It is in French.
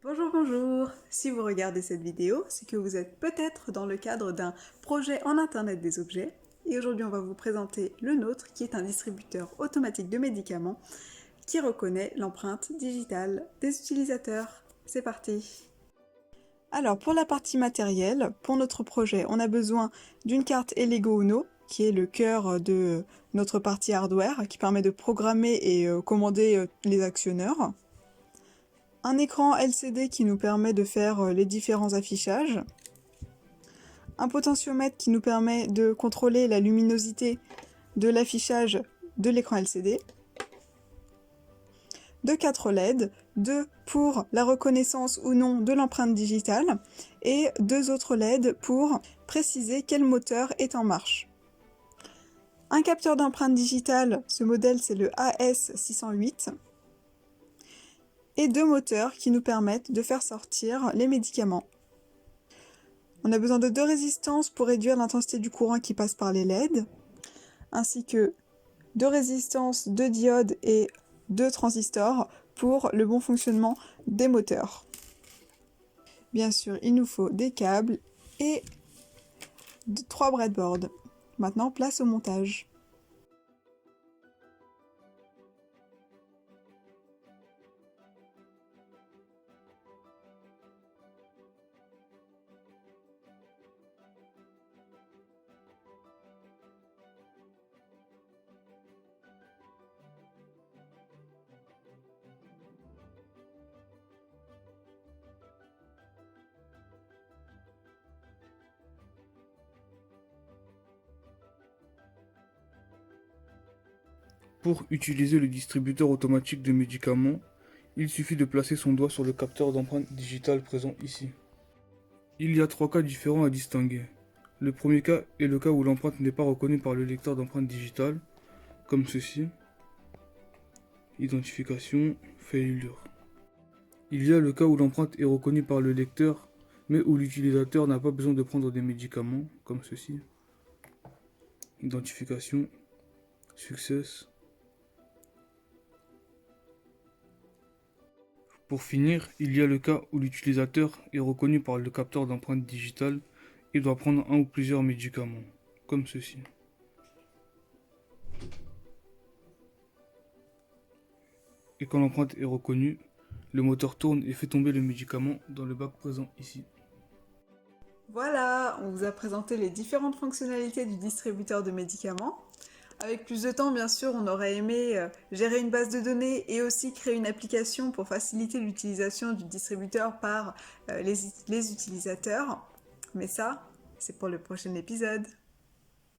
Bonjour, bonjour! Si vous regardez cette vidéo, c'est que vous êtes peut-être dans le cadre d'un projet en Internet des objets. Et aujourd'hui, on va vous présenter le nôtre, qui est un distributeur automatique de médicaments qui reconnaît l'empreinte digitale des utilisateurs. C'est parti! Alors, pour la partie matérielle, pour notre projet, on a besoin d'une carte Lego Uno, qui est le cœur de notre partie hardware, qui permet de programmer et commander les actionneurs. Un écran LCD qui nous permet de faire les différents affichages. Un potentiomètre qui nous permet de contrôler la luminosité de l'affichage de l'écran LCD. 4 LED, 2 pour la reconnaissance ou non de l'empreinte digitale et 2 autres LED pour préciser quel moteur est en marche. Un capteur d'empreinte digitale, ce modèle c'est le AS608. Et 2 moteurs qui nous permettent de faire sortir les médicaments. On a besoin de 2 résistances pour réduire l'intensité du courant qui passe par les LED, ainsi que 2 résistances, 2 diodes et 2 transistors pour le bon fonctionnement des moteurs. Bien sûr, il nous faut des câbles et 3 breadboards. Maintenant, place au montage. Pour utiliser le distributeur automatique de médicaments, il suffit de placer son doigt sur le capteur d'empreinte digitale présent ici. Il y a 3 cas différents à distinguer. Le premier cas est le cas où l'empreinte n'est pas reconnue par le lecteur d'empreinte digitale, comme ceci. Identification, failure. Il y a le cas où l'empreinte est reconnue par le lecteur, mais où l'utilisateur n'a pas besoin de prendre des médicaments, comme ceci. Identification, success. Pour finir, il y a le cas où l'utilisateur est reconnu par le capteur d'empreinte digitale et doit prendre un ou plusieurs médicaments, comme ceci. Et quand l'empreinte est reconnue, le moteur tourne et fait tomber le médicament dans le bac présent ici. Voilà, on vous a présenté les différentes fonctionnalités du distributeur de médicaments. Avec plus de temps, bien sûr, on aurait aimé gérer une base de données et aussi créer une application pour faciliter l'utilisation du distributeur par les utilisateurs. Mais ça, c'est pour le prochain épisode.